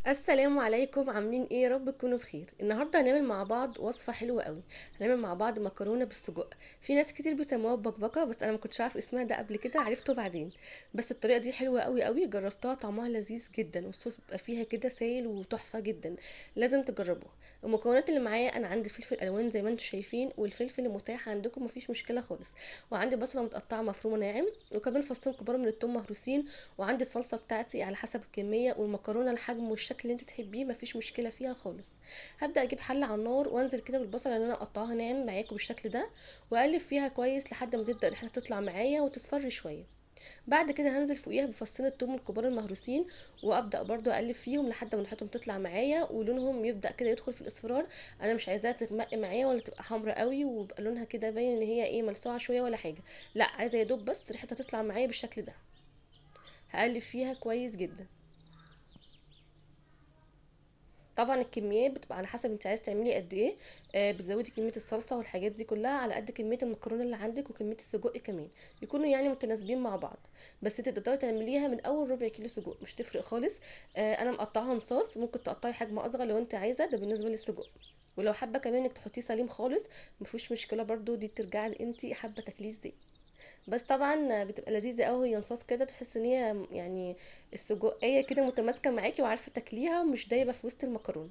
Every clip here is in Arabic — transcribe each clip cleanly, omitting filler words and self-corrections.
السلام عليكم، عاملين ايه؟ يا رب تكونوا بخير. النهارده هنعمل مع بعض وصفه حلوه قوي. هنعمل مع بعض مكرونه بالسجق. في ناس كتير بيسموها بكبكه، بس انا ما كنتش عارف اسمها ده قبل كده، عرفته بعدين. بس الطريقه دي حلوه قوي قوي، جربتها طعمها لذيذ جدا، والصوص بيبقى فيها كده سايل وتحفه جدا. لازم تجربوها. المكونات اللي معايا، انا عندي فلفل الوان زي ما انتم شايفين، والفلفل المتاح عندكم مفيش مشكله خالص. وعندي بصله متقطعه مفرومه ناعم، وكمان فصين كبار من الثوم مهروسين. وعندي الصلصه بتاعتي على حسب الكميه، والمكرونه الحجم والشكل اللي انت تحبيه مفيش مشكله فيها خالص. هبدا اجيب حله على النار، وانزل كده بالبصله اللي انا اقطعها ناعم معاكم بالشكل ده. واقلب فيها كويس لحد ما تبدا ريحتها تطلع معايا وتصفر شويه. بعد كده هنزل فوقيها بفصين الثوم الكبار المهروسين. وابدا برضو اقلب فيهم لحد ما ريحتهم تطلع معايا ولونهم يبدا كده يدخل في الاصفرار. انا مش عايزاها تغمق معايا ولا تبقى حمراء قوي ويبقى لونها كده باين ان هي ايه ملسوعه شويه ولا حاجه. لا، عايزه يا دوب بس ريحتها تطلع معايا بالشكل ده. هقلب فيها كويس جدا. طبعا الكميات بتبقى على حسب انت عايز تعملي قد ايه. بتزودي كميه الصلصه والحاجات دي كلها على قد كميه المكرونه اللي عندك وكميه السجق كمان. يكونوا يعني متناسبين مع بعض. بس انت تقدري تعمليها من اول ربع كيلو سجق، مش تفرق خالص. انا مقطعها نصاص، ممكن تقطعي حجم اصغر لو انت عايزه، ده بالنسبه للسجق. ولو حابه كمان انك تحطيه سليم خالص، مفيش مشكله برضو، دي ترجع انت حابه تاكليه ازاي. بس طبعا بتبقى لذيذه قوي، هي صوص كده تحس ان هي يعني السجقيه كده متماسكه معاكي وعارفه تاكليها ومش دايبه في وسط المكرونه.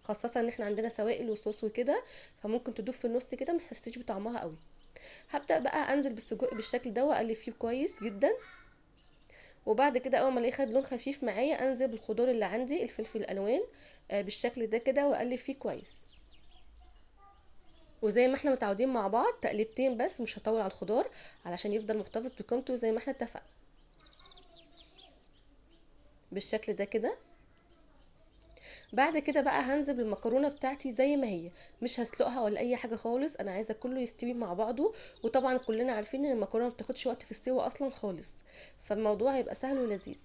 خاصة ان احنا عندنا سوائل وصوص وكده، فممكن تدوب في النص كده، مش هتحسيش بطعمها قوي. هبدأ بقى انزل بالسجق بالشكل ده واقلب فيه كويس جدا. وبعد كده اول ما الاقيه خد لون خفيف معايا، انزل بالخضار اللي عندي الفلفل الالوان. بالشكل ده كده واقلب فيه كويس. وزي ما احنا متعودين مع بعض تقليبتين بس، مش هطول على الخضار، علشان يفضل محتفظ بقيمته زي ما احنا اتفقنا. بالشكل ده كده. بعد كده بقى هنزل بالمكرونه بتاعتي زي ما هي. مش هسلقها ولا اي حاجه خالص، انا عايزه كله يستوي مع بعضه. وطبعا كلنا عارفين ان المكرونه ما بتاخدش وقت في السوا اصلا خالص. فالموضوع هيبقى سهل ولذيذ.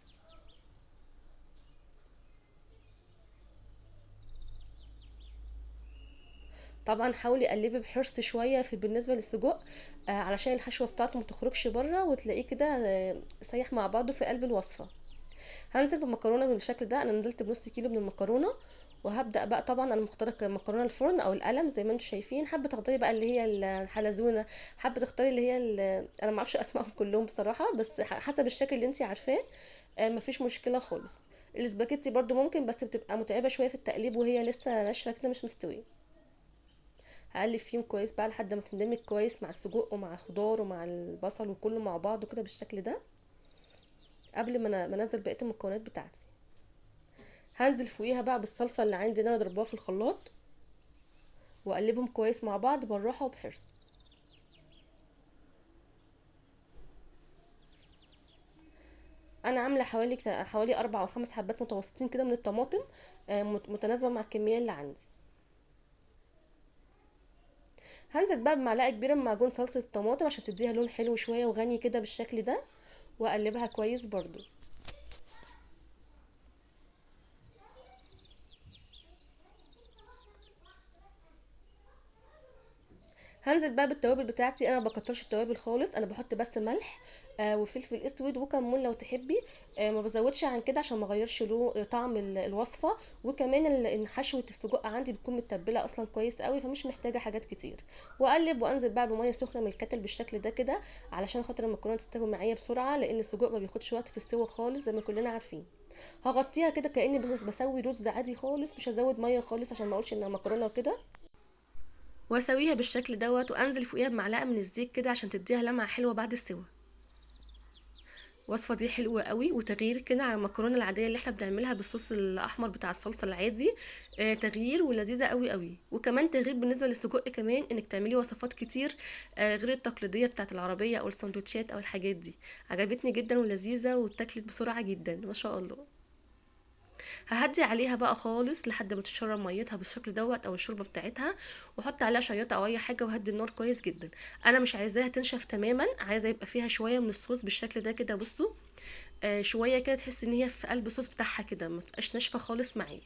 طبعا حاولي قلبي بحرص شويه في بالنسبه للسجق. علشان الحشوه بتاعته ما تخرجش بره وتلاقيه كده سايح مع بعضه في قلب الوصفه. هنزل بالمكرونه بالشكل ده، انا نزلت بنص كيلو من المكرونه. وهبدا بقى، طبعا انا مختاره مكرونه الفرن او القلم زي ما انتم شايفين، حابه تختاري بقى اللي هي الحلزونه. حابه تختاري اللي هي انا ما اعرفش اسمائهم كلهم بصراحه، بس حسب الشكل اللي انت عارفاه. مفيش مشكله خالص. الاسباجيتي برضو ممكن، بس بتبقى متعبه شويه في التقليب وهي لسه ناشفه كده مش مستويه. هقلب فيهم كويس بقى لحد ما تندمج كويس مع السجق ومع الخضار ومع البصل وكله مع بعضه كده بالشكل ده. قبل ما انزل بقيه المكونات بتاعتي. هنزل فوقيها بقى بالصلصه اللي عندي، اللي انا ضربها في الخلاط. واقلبهم كويس مع بعض بالراحه وبحرص. انا عامله حوالي 4 أو 5 حبات متوسطين كده من الطماطم. متناسبه مع الكميه اللي عندي. هنزل بقى بمعلقه كبيره من معجون صلصه الطماطم عشان تديها لون حلو شويه وغني كده بالشكل ده. واقلبها كويس برضو. هنزل بقى بالتوابل بتاعتي، انا ما بكترش التوابل خالص، انا بحط بس ملح. وفلفل اسود وكمون لو تحبي. ما بزودش عن كده عشان ما اغيرش له طعم الوصفه. وكمان إن حشوه السجق عندي بتكون متبله اصلا كويس قوي، فمش محتاجه حاجات كتير. واقلب وانزل بقى بميه سخنه من الكتل بالشكل ده كده. علشان خاطر المكرونه تستوي معايا بسرعه، لان السجق ما بياخدش وقت في السوا خالص زي ما كلنا عارفين. هغطيها كده كاني بس بسوي رز عادي خالص، مش هزود ميه خالص عشان ما اقولش انها مكرونه وكده. واسويها بالشكل دوت، وانزل فوقيها بمعلقه من الزيت كده عشان تديها لمعه حلوه بعد السوا. الوصفه دي حلوه قوي وتغيير كده على المكرونه العاديه اللي احنا بنعملها بالصوص الاحمر بتاع الصلصه العادي. تغيير ولذيذه قوي قوي، وكمان تغيير بالنسبه للسجق كمان انك تعملي وصفات كتير. غير التقليديه بتاعت العربيه او السندوتشات او الحاجات دي. عجبتني جدا ولذيذه واتاكلت بسرعه جدا ما شاء الله. ههدي عليها بقى خالص لحد ما تشرب ميتها بالشكل دوت او الشوربه بتاعتها. واحط عليها شياطه او اي حاجه وهدي النار كويس جدا. انا مش عايزاها تنشف تماما، عايزه يبقى فيها شويه من الصوص بالشكل ده كده بصوا. شويه كده تحس ان هي في قلب الصوص بتاعها كده، ما تبقاش ناشفه خالص معايا.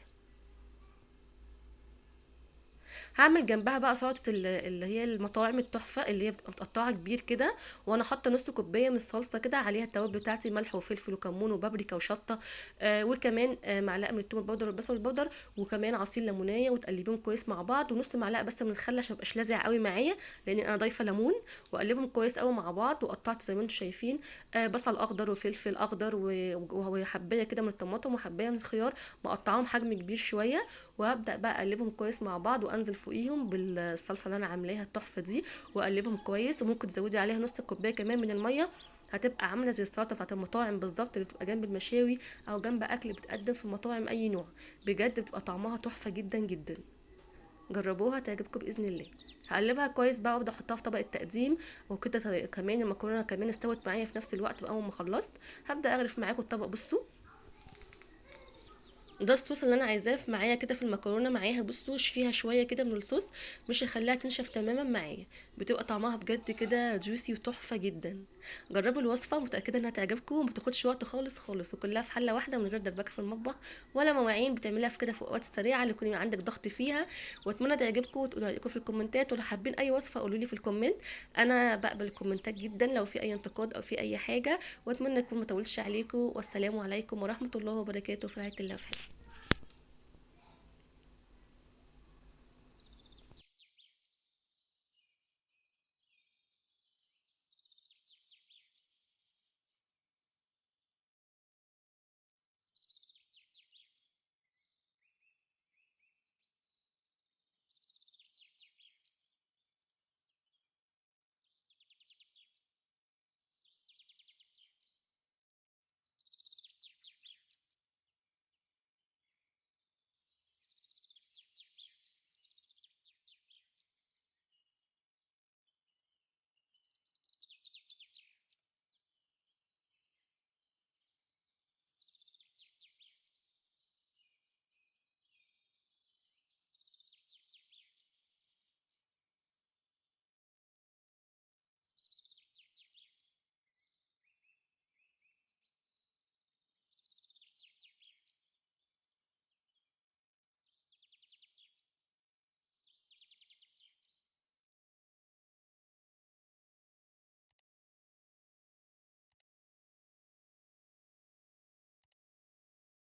هعمل جنبها بقى سلطه اللي هي المطاعم التحفه، اللي هي بتبقى متقطعه كبير كده، وانا حاطه نص كوبايه من الصلصه كده، عليها التوابل بتاعتي ملح وفلفل وكمون وبابريكا وشطه، وكمان معلقه من الثوم البودر والبصل البودر، وكمان عصير ليمونيه، وتقلبيهم كويس مع بعض، ونص معلقه بس من الخل عشان ميبقاش لاذع قوي معايا، لان انا ضايفه ليمون. واقلبهم كويس قوي مع بعض، وقطعت زي ما انتم شايفين بصل اخضر وفلفل اخضر وحبايه كده من الطماطم وحبايه من الخيار، مقطعاهم حجم كبير شويه. وهبدا بقى اقلبهم كويس مع بعض، وانزل فوقيهم بالصلصه اللي انا عاملاها التحفه دي، واقلبهم كويس. وممكن تزودي عليها نص كوبايه كمان من الميه، هتبقى عامله زي السلطه بتاعت المطاعم بالظبط، اللي بتبقى جنب المشاوي او جنب اكل بتقدم في المطاعم اي نوع. بجد بتبقى طعمها تحفه جدا جدا. جربوها تعجبكم باذن الله. هقلبها كويس بقى، وابدا احطها في طبق التقديم. وكده كمان المكرونه كمان استوت معايا في نفس الوقت بقى. اول ما خلصت هبدا اغرف معاكم الطبق. بصوا، ده الصوص اللي انا عايزاه معايا كده في المكرونه معاها. بصوا فيها شويه كده من الصوص، مش هيخليها تنشف تماما معايا، بتبقى طعمها بجد كده جوسي وتحفه جدا. جربوا الوصفه، متاكده انها تعجبكم وما تاخدش وقت خالص خالص، وكلها في حله واحده من غير دربكه في المطبخ ولا مواعين، بتعملها في كده في اوقات سريعه اللي يكون عندك ضغط فيها. واتمنى تعجبكم، وتقولوا رايكم في الكومنتات، ولو حابين اي وصفه قولوا لي في الكومنت. انا بقبل الكومنتات جدا لو في اي انتقاد او في اي حاجه. واتمنى اكون ما طولتش عليكم، والسلام عليكم ورحمه الله وبركاته، في رعايه الله وفي حفظه.